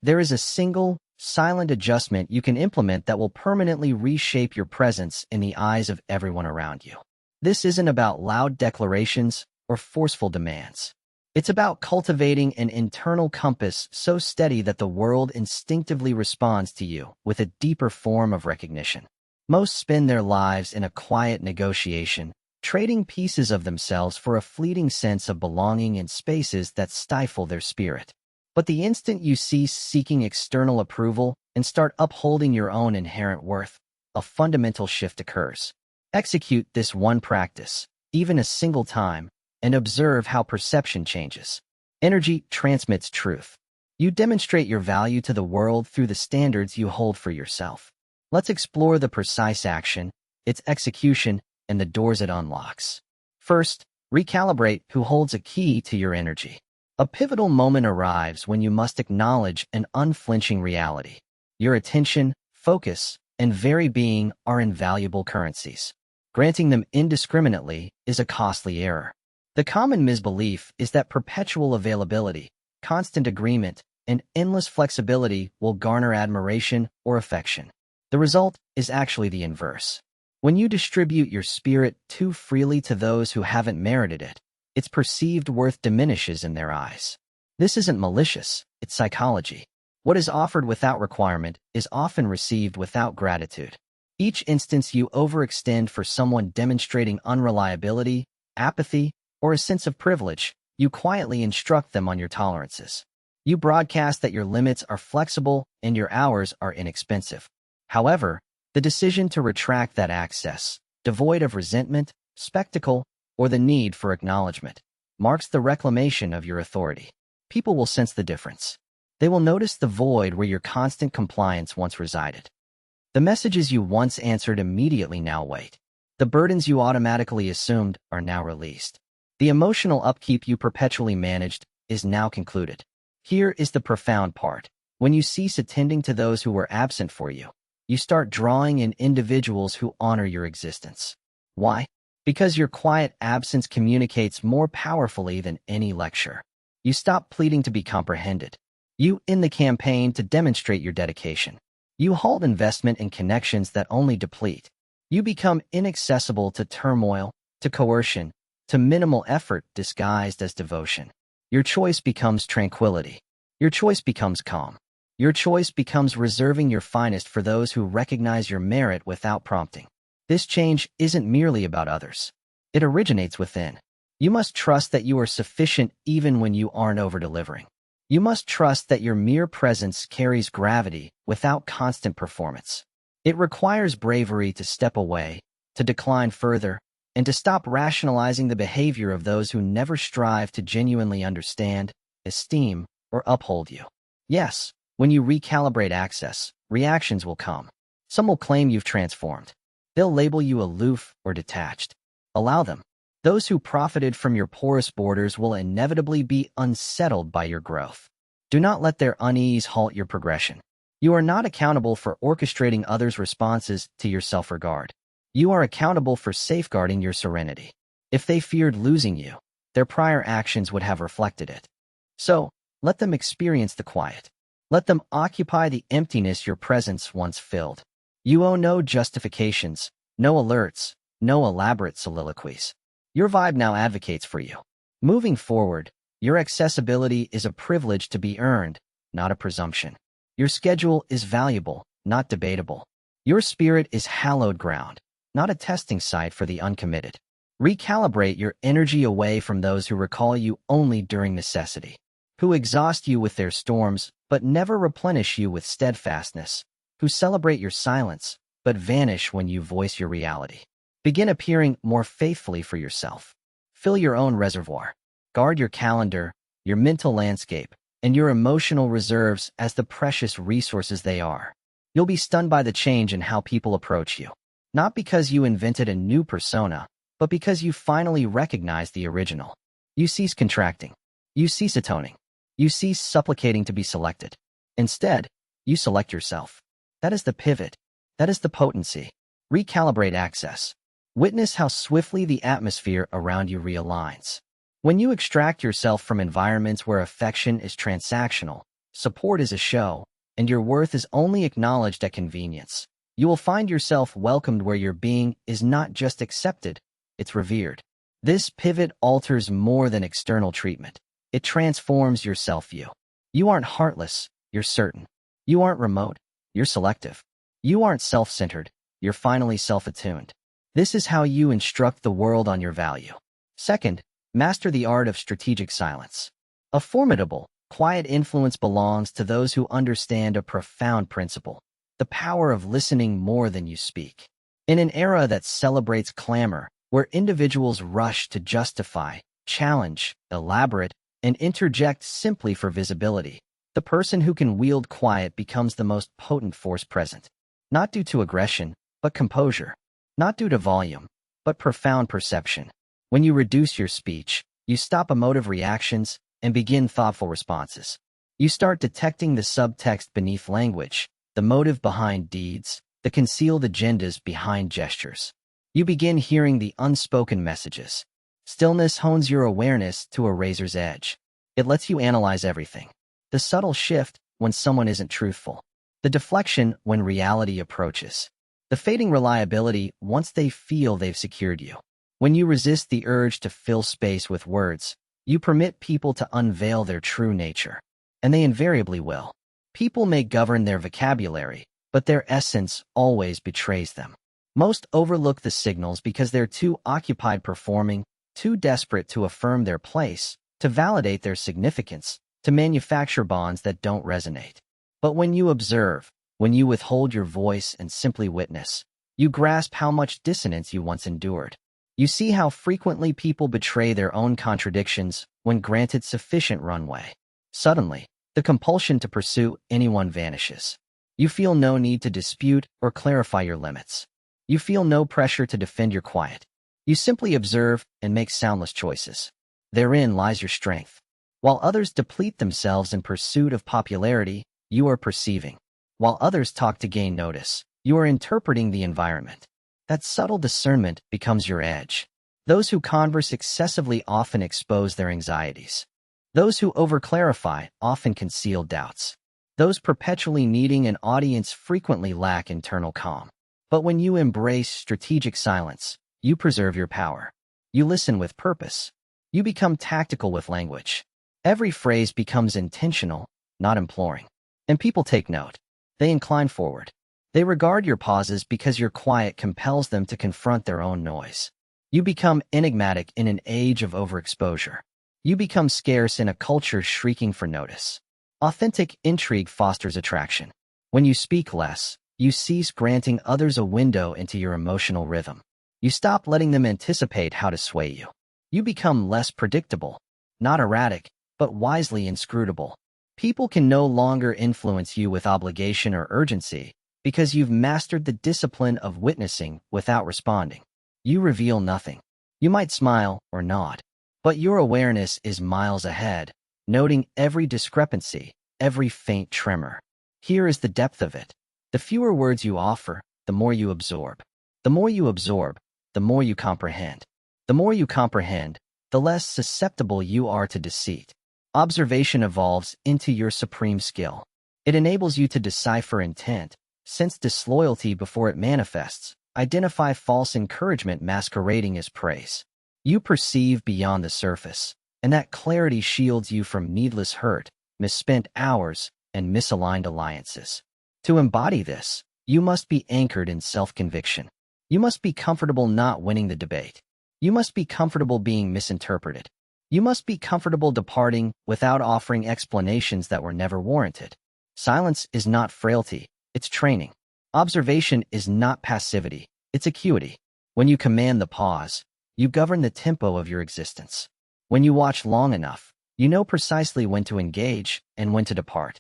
There is a single, silent adjustment you can implement that will permanently reshape your presence in the eyes of everyone around you. This isn't about loud declarations or forceful demands. It's about cultivating an internal compass so steady that the world instinctively responds to you with a deeper form of recognition. Most spend their lives in a quiet negotiation, trading pieces of themselves for a fleeting sense of belonging in spaces that stifle their spirit. But the instant you cease seeking external approval and start upholding your own inherent worth, a fundamental shift occurs. Execute this one practice, even a single time, and observe how perception changes. Energy transmits truth. You demonstrate your value to the world through the standards you hold for yourself. Let's explore the precise action, its execution, and the doors it unlocks. First, recalibrate who holds a key to your energy. A pivotal moment arrives when you must acknowledge an unflinching reality. Your attention, focus, and very being are invaluable currencies. Granting them indiscriminately is a costly error. The common misbelief is that perpetual availability, constant agreement, and endless flexibility will garner admiration or affection. The result is actually the inverse. When you distribute your spirit too freely to those who haven't merited it, its perceived worth diminishes in their eyes. This isn't malicious, it's psychology. What is offered without requirement is often received without gratitude. Each instance you overextend for someone demonstrating unreliability, apathy, or a sense of privilege, you quietly instruct them on your tolerances. You broadcast that your limits are flexible and your hours are inexpensive. However, the decision to retract that access, devoid of resentment, spectacle, or the need for acknowledgement, marks the reclamation of your authority. People will sense the difference. They will notice the void where your constant compliance once resided. The messages you once answered immediately now wait. The burdens you automatically assumed are now released. The emotional upkeep you perpetually managed is now concluded. Here is the profound part. When you cease attending to those who were absent for you, you start drawing in individuals who honor your existence. Why? Because your quiet absence communicates more powerfully than any lecture. You stop pleading to be comprehended. You end the campaign to demonstrate your dedication. You halt investment in connections that only deplete. You become inaccessible to turmoil, to coercion, to minimal effort disguised as devotion. Your choice becomes tranquility. Your choice becomes calm. Your choice becomes reserving your finest for those who recognize your merit without prompting. This change isn't merely about others. It originates within. You must trust that you are sufficient even when you aren't over-delivering. You must trust that your mere presence carries gravity without constant performance. It requires bravery to step away, to decline further, and to stop rationalizing the behavior of those who never strive to genuinely understand, esteem, or uphold you. Yes, when you recalibrate access, reactions will come. Some will claim you've transformed. They'll label you aloof or detached. Allow them. Those who profited from your porous borders will inevitably be unsettled by your growth. Do not let their unease halt your progression. You are not accountable for orchestrating others' responses to your self-regard. You are accountable for safeguarding your serenity. If they feared losing you, their prior actions would have reflected it. So, let them experience the quiet. Let them occupy the emptiness your presence once filled. You owe no justifications, no alerts, no elaborate soliloquies. Your vibe now advocates for you. Moving forward, your accessibility is a privilege to be earned, not a presumption. Your schedule is valuable, not debatable. Your spirit is hallowed ground, not a testing site for the uncommitted. Recalibrate your energy away from those who recall you only during necessity, who exhaust you with their storms but never replenish you with steadfastness, who celebrate your silence but vanish when you voice your reality. Begin appearing more faithfully for yourself. Fill your own reservoir. Guard your calendar, your mental landscape, and your emotional reserves as the precious resources they are. You'll be stunned by the change in how people approach you. Not because you invented a new persona, but because you finally recognize the original. You cease contracting. You cease atoning. You cease supplicating to be selected. Instead, you select yourself. That is the pivot. That is the potency. Recalibrate access. Witness how swiftly the atmosphere around you realigns. When you extract yourself from environments where affection is transactional, Support is a show, and your worth is only acknowledged at convenience. You will find yourself welcomed where your being is not just accepted, it's revered. This pivot alters more than external treatment. It transforms your self-view. You aren't heartless, you're certain. You aren't remote, you're selective. You aren't self-centered, you're finally self-attuned. This is how you instruct the world on your value. Second, master the art of strategic silence. A formidable, quiet influence belongs to those who understand a profound principle: the power of listening more than you speak. In an era that celebrates clamor, where individuals rush to justify, challenge, elaborate, and interject simply for visibility, the person who can wield quiet becomes the most potent force present. Not due to aggression, but composure. Not due to volume, but profound perception. When you reduce your speech, you stop emotive reactions and begin thoughtful responses. You start detecting the subtext beneath language, the motive behind deeds, the concealed agendas behind gestures. You begin hearing the unspoken messages. Stillness hones your awareness to a razor's edge. It lets you analyze everything. The subtle shift when someone isn't truthful. The deflection when reality approaches. The fading reliability once they feel they've secured you. When you resist the urge to fill space with words, you permit people to unveil their true nature. And they invariably will. People may govern their vocabulary, but their essence always betrays them. Most overlook the signals because they're too occupied performing, too desperate to affirm their place, to validate their significance, to manufacture bonds that don't resonate. But when you observe, when you withhold your voice and simply witness, you grasp how much dissonance you once endured. You see how frequently people betray their own contradictions when granted sufficient runway. Suddenly, the compulsion to pursue anyone vanishes. You feel no need to dispute or clarify your limits. You feel no pressure to defend your quiet. You simply observe and make soundless choices. Therein lies your strength. While others deplete themselves in pursuit of popularity, you are perceiving. While others talk to gain notice, you are interpreting the environment. That subtle discernment becomes your edge. Those who converse excessively often expose their anxieties. Those who overclarify often conceal doubts. Those perpetually needing an audience frequently lack internal calm. But when you embrace strategic silence, you preserve your power. You listen with purpose. You become tactical with language. Every phrase becomes intentional, not imploring. And people take note. They incline forward. They regard your pauses because your quiet compels them to confront their own noise. You become enigmatic in an age of overexposure. You become scarce in a culture shrieking for notice. Authentic intrigue fosters attraction. When you speak less, you cease granting others a window into your emotional rhythm. You stop letting them anticipate how to sway you. You become less predictable, not erratic, but wisely inscrutable. People can no longer influence you with obligation or urgency because you've mastered the discipline of witnessing without responding. You reveal nothing. You might smile or nod, but your awareness is miles ahead, noting every discrepancy, every faint tremor. Here is the depth of it. The fewer words you offer, the more you absorb. The more you absorb, the more you comprehend. The more you comprehend, the less susceptible you are to deceit. Observation evolves into your supreme skill. It enables you to decipher intent, sense disloyalty before it manifests, identify false encouragement masquerading as praise. You perceive beyond the surface, and that clarity shields you from needless hurt, misspent hours, and misaligned alliances. To embody this, you must be anchored in self-conviction. You must be comfortable not winning the debate. You must be comfortable being misinterpreted. You must be comfortable departing without offering explanations that were never warranted. Silence is not frailty, it's training. Observation is not passivity, it's acuity. When you command the pause, you govern the tempo of your existence. When you watch long enough, you know precisely when to engage and when to depart.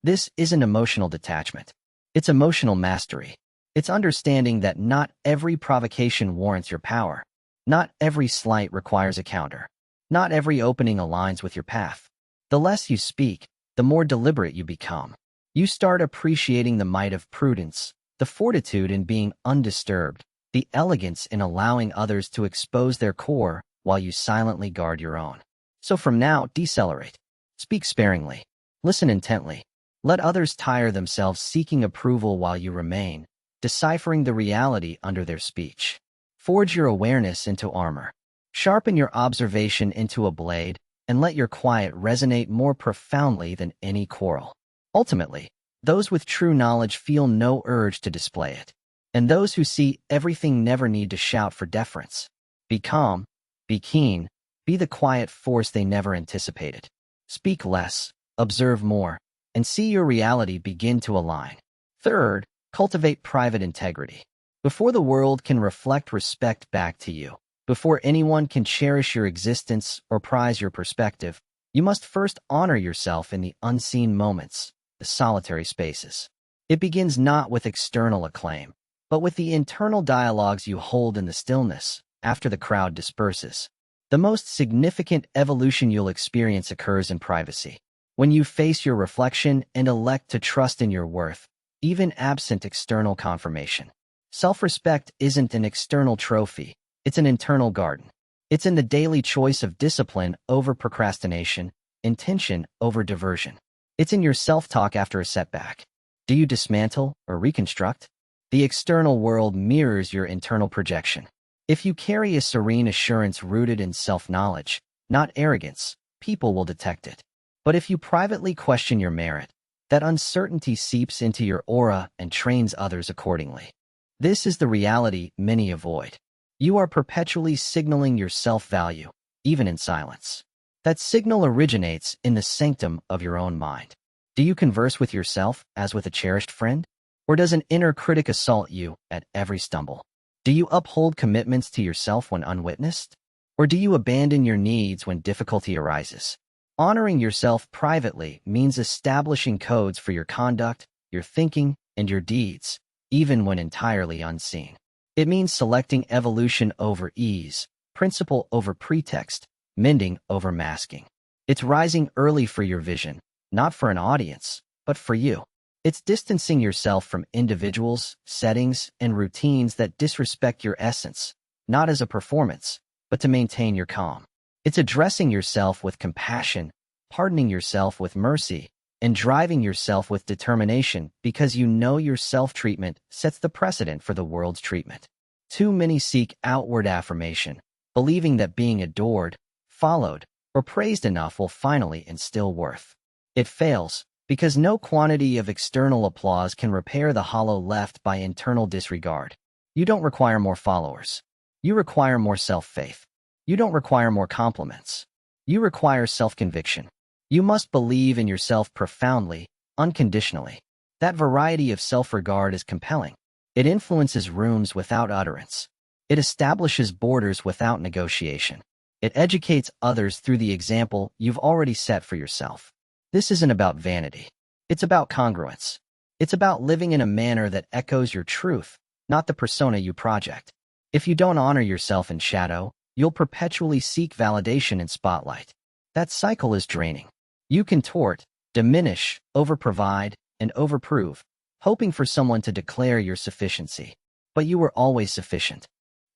This isn't emotional detachment. It's emotional mastery. It's understanding that not every provocation warrants your power. Not every slight requires a counter. Not every opening aligns with your path. The less you speak, the more deliberate you become. You start appreciating the might of prudence, the fortitude in being undisturbed, the elegance in allowing others to expose their core while you silently guard your own. So from now, decelerate. Speak sparingly. Listen intently. Let others tire themselves seeking approval while you remain, deciphering the reality under their speech. Forge your awareness into armor. Sharpen your observation into a blade, and let your quiet resonate more profoundly than any quarrel. Ultimately, those with true knowledge feel no urge to display it, and those who see everything never need to shout for deference. Be calm, be keen, be the quiet force they never anticipated. Speak less, observe more, and see your reality begin to align. Third, cultivate private integrity. Before the world can reflect respect back to you, before anyone can cherish your existence or prize your perspective, you must first honor yourself in the unseen moments, the solitary spaces. It begins not with external acclaim, but with the internal dialogues you hold in the stillness after the crowd disperses. The most significant evolution you'll experience occurs in privacy. When you face your reflection and elect to trust in your worth, even absent external confirmation. Self-respect isn't an external trophy, it's an internal garden. It's in the daily choice of discipline over procrastination, intention over diversion. It's in your self-talk after a setback. Do you dismantle or reconstruct? The external world mirrors your internal projection. If you carry a serene assurance rooted in self-knowledge, not arrogance, people will detect it. But if you privately question your merit, that uncertainty seeps into your aura and trains others accordingly. This is the reality many avoid. You are perpetually signaling your self-value, even in silence. That signal originates in the sanctum of your own mind. Do you converse with yourself as with a cherished friend? Or does an inner critic assault you at every stumble? Do you uphold commitments to yourself when unwitnessed? Or do you abandon your needs when difficulty arises? Honoring yourself privately means establishing codes for your conduct, your thinking, and your deeds, even when entirely unseen. It means selecting evolution over ease, principle over pretext, mending over masking. It's rising early for your vision, not for an audience, but for you. It's distancing yourself from individuals, settings, and routines that disrespect your essence, not as a performance, but to maintain your calm. It's addressing yourself with compassion, pardoning yourself with mercy, and driving yourself with determination because you know your self-treatment sets the precedent for the world's treatment. Too many seek outward affirmation, believing that being adored, followed, or praised enough will finally instill worth. It fails, because no quantity of external applause can repair the hollow left by internal disregard. You don't require more followers. You require more self-faith. You don't require more compliments. You require self-conviction. You must believe in yourself profoundly, unconditionally. That variety of self-regard is compelling. It influences rooms without utterance. It establishes borders without negotiation. It educates others through the example you've already set for yourself. This isn't about vanity. It's about congruence. It's about living in a manner that echoes your truth, not the persona you project. If you don't honor yourself in shadow, you'll perpetually seek validation in spotlight. That cycle is draining. You contort, diminish, overprovide, and overprove, hoping for someone to declare your sufficiency. But you were always sufficient.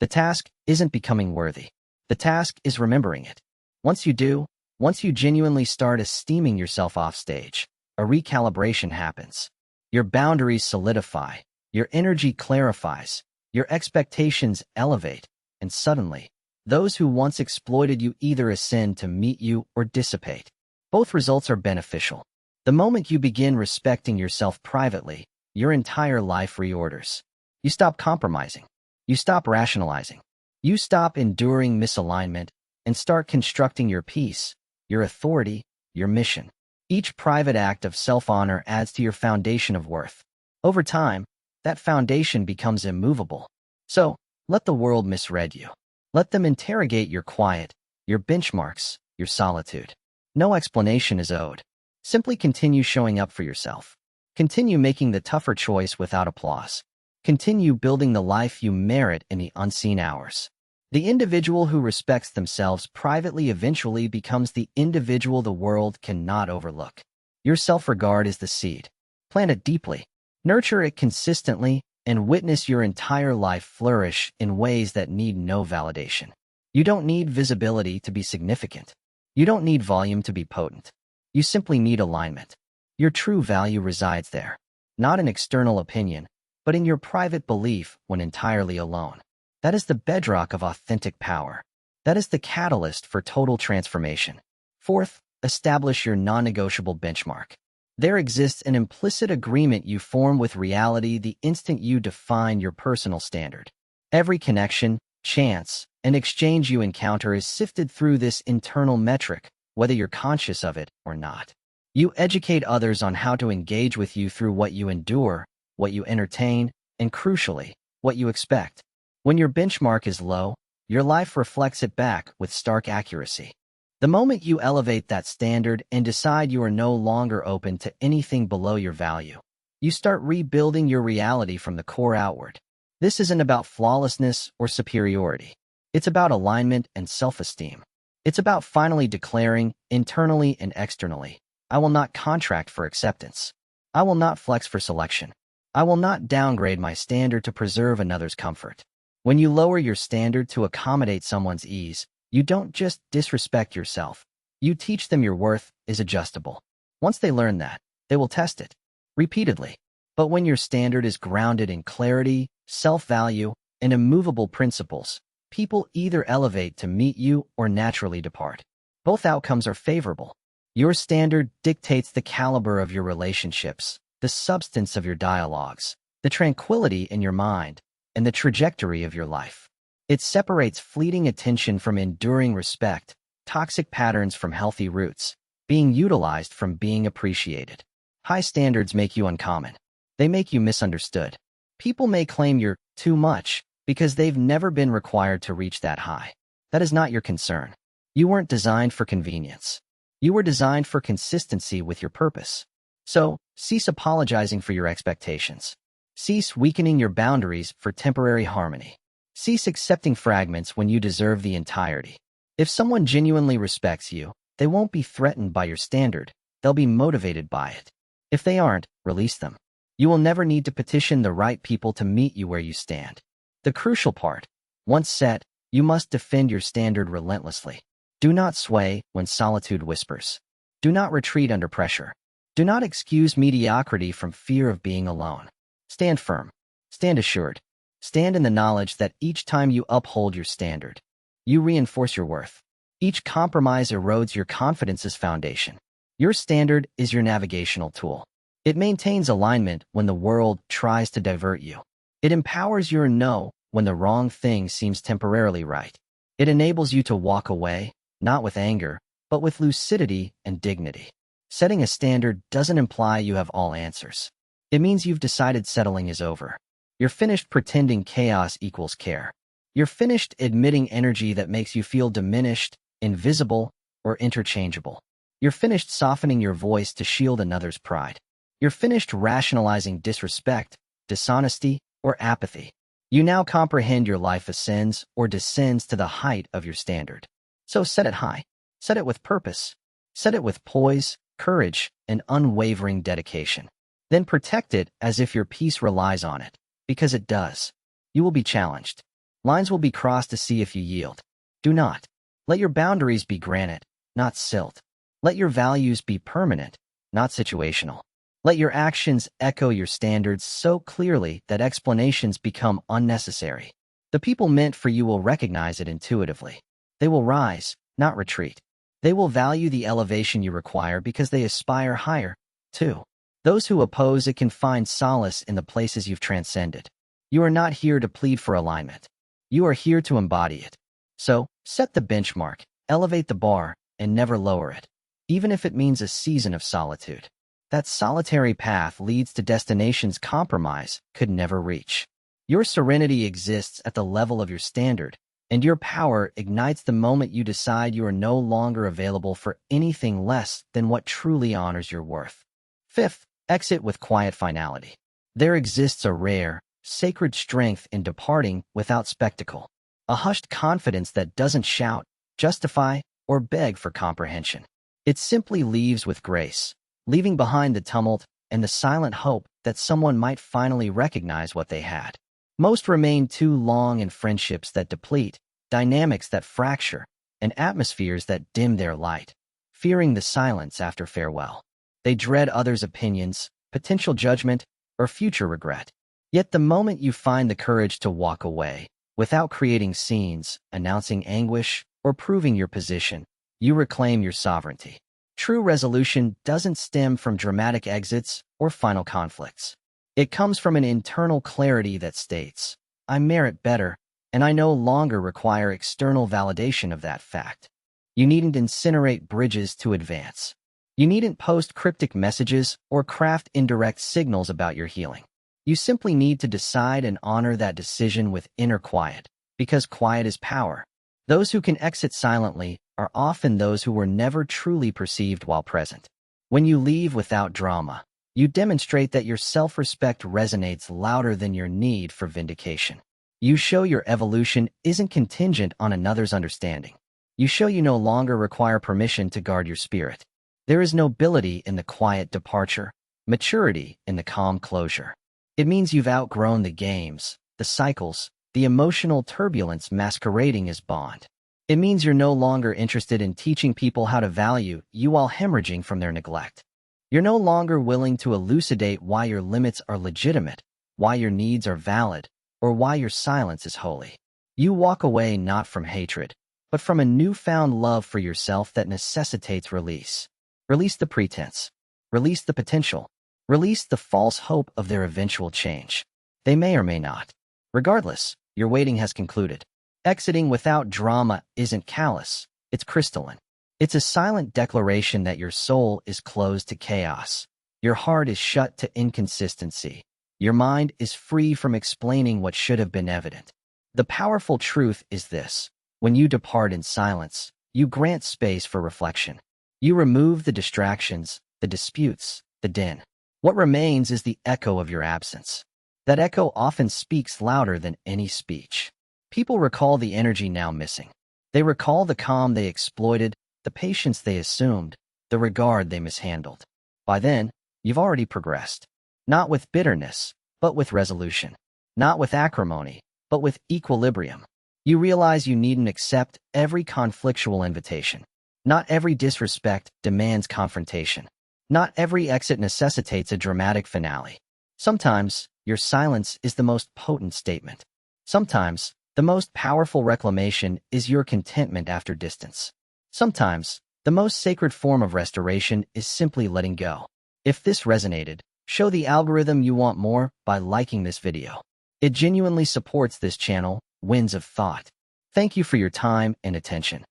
The task isn't becoming worthy. The task is remembering it. Once you genuinely start esteeming yourself off stage, a recalibration happens. Your boundaries solidify, your energy clarifies, your expectations elevate, and suddenly, those who once exploited you either ascend to meet you or dissipate. Both results are beneficial. The moment you begin respecting yourself privately, your entire life reorders. You stop compromising. You stop rationalizing. You stop enduring misalignment and start constructing your peace, your authority, your mission. Each private act of self-honor adds to your foundation of worth. Over time, that foundation becomes immovable. So, let the world misread you. Let them interrogate your quiet, your benchmarks, your solitude. No explanation is owed. Simply continue showing up for yourself. Continue making the tougher choice without applause. Continue building the life you merit in the unseen hours. The individual who respects themselves privately eventually becomes the individual the world cannot overlook. Your self-regard is the seed. Plant it deeply. Nurture it consistently, and witness your entire life flourish in ways that need no validation. You don't need visibility to be significant. You don't need volume to be potent. You simply need alignment. Your true value resides there, not in external opinion, but in your private belief when entirely alone. That is the bedrock of authentic power. That is the catalyst for total transformation. Fourth, establish your non-negotiable benchmark. There exists an implicit agreement you form with reality the instant you define your personal standard. Every connection, chance, and exchange you encounter is sifted through this internal metric, whether you're conscious of it or not. You educate others on how to engage with you through what you endure, what you entertain, and crucially, what you expect. When your benchmark is low, your life reflects it back with stark accuracy. The moment you elevate that standard and decide you are no longer open to anything below your value, you start rebuilding your reality from the core outward. This isn't about flawlessness or superiority. It's about alignment and self-esteem. It's about finally declaring, internally and externally, I will not contract for acceptance. I will not flex for selection. I will not downgrade my standard to preserve another's comfort. When you lower your standard to accommodate someone's ease, you don't just disrespect yourself. You teach them your worth is adjustable. Once they learn that, they will test it repeatedly. But when your standard is grounded in clarity, self-value, and immovable principles, people either elevate to meet you or naturally depart. Both outcomes are favorable. Your standard dictates the caliber of your relationships, the substance of your dialogues, the tranquility in your mind, and the trajectory of your life. It separates fleeting attention from enduring respect, toxic patterns from healthy roots, being utilized from being appreciated. High standards make you uncommon. They make you misunderstood. People may claim you're too much because they've never been required to reach that high. That is not your concern. You weren't designed for convenience. You were designed for consistency with your purpose. So, cease apologizing for your expectations. Cease weakening your boundaries for temporary harmony. Cease accepting fragments when you deserve the entirety. If someone genuinely respects you, they won't be threatened by your standard. They'll be motivated by it. If they aren't, release them. You will never need to petition the right people to meet you where you stand. The crucial part, once set, you must defend your standard relentlessly. Do not sway when solitude whispers. Do not retreat under pressure. Do not excuse mediocrity from fear of being alone. Stand firm. Stand assured. Stand in the knowledge that each time you uphold your standard, you reinforce your worth. Each compromise erodes your confidence's foundation. Your standard is your navigational tool. It maintains alignment when the world tries to divert you. It empowers your no when the wrong thing seems temporarily right. It enables you to walk away, not with anger, but with lucidity and dignity. Setting a standard doesn't imply you have all answers. It means you've decided settling is over. You're finished pretending chaos equals care. You're finished admitting energy that makes you feel diminished, invisible, or interchangeable. You're finished softening your voice to shield another's pride. You're finished rationalizing disrespect, dishonesty, or apathy. You now comprehend your life ascends or descends to the height of your standard. So set it high. Set it with purpose. Set it with poise, courage, and unwavering dedication. Then protect it as if your peace relies on it, because it does. You will be challenged. Lines will be crossed to see if you yield. Do not. Let your boundaries be granite, not silt. Let your values be permanent, not situational. Let your actions echo your standards so clearly that explanations become unnecessary. The people meant for you will recognize it intuitively. They will rise, not retreat. They will value the elevation you require because they aspire higher, too. Those who oppose it can find solace in the places you've transcended. You are not here to plead for alignment. You are here to embody it. So, set the benchmark, elevate the bar, and never lower it, even if it means a season of solitude. That solitary path leads to destinations compromise could never reach. Your serenity exists at the level of your standard, and your power ignites the moment you decide you are no longer available for anything less than what truly honors your worth. Fifth, exit with quiet finality. There exists a rare, sacred strength in departing without spectacle, a hushed confidence that doesn't shout, justify, or beg for comprehension. It simply leaves with grace, leaving behind the tumult and the silent hope that someone might finally recognize what they had. Most remain too long in friendships that deplete, dynamics that fracture, and atmospheres that dim their light. fearing the silence after farewell. They dread others' opinions, potential judgment, or future regret. Yet the moment you find the courage to walk away, without creating scenes, announcing anguish, or proving your position, you reclaim your sovereignty. True resolution doesn't stem from dramatic exits or final conflicts. It comes from an internal clarity that states, I merit better, and I no longer require external validation of that fact. You needn't incinerate bridges to advance. You needn't post cryptic messages or craft indirect signals about your healing. You simply need to decide and honor that decision with inner quiet, because quiet is power. Those who can exit silently are often those who were never truly perceived while present. When you leave without drama, you demonstrate that your self-respect resonates louder than your need for vindication. You show your evolution isn't contingent on another's understanding. You show you no longer require permission to guard your spirit. There is nobility in the quiet departure, maturity in the calm closure. It means you've outgrown the games, the cycles, the emotional turbulence masquerading as bond. It means you're no longer interested in teaching people how to value you while hemorrhaging from their neglect. You're no longer willing to elucidate why your limits are legitimate, why your needs are valid, or why your silence is holy. You walk away not from hatred, but from a newfound love for yourself that necessitates release. Release the pretense. Release the potential. Release the false hope of their eventual change. They may or may not. Regardless, your waiting has concluded. Exiting without drama isn't callous, it's crystalline. It's a silent declaration that your soul is closed to chaos. Your heart is shut to inconsistency. Your mind is free from explaining what should have been evident. The powerful truth is this: when you depart in silence, you grant space for reflection. You remove the distractions, the disputes, the din. What remains is the echo of your absence. That echo often speaks louder than any speech. People recall the energy now missing. They recall the calm they exploited, the patience they assumed, the regard they mishandled. By then, you've already progressed. Not with bitterness, but with resolution. Not with acrimony, but with equilibrium. You realize you needn't accept every conflictual invitation. Not every disrespect demands confrontation. Not every exit necessitates a dramatic finale. Sometimes, your silence is the most potent statement. Sometimes, the most powerful reclamation is your contentment after distance. Sometimes, the most sacred form of restoration is simply letting go. If this resonated, show the algorithm you want more by liking this video. It genuinely supports this channel, Winds of Thought. Thank you for your time and attention.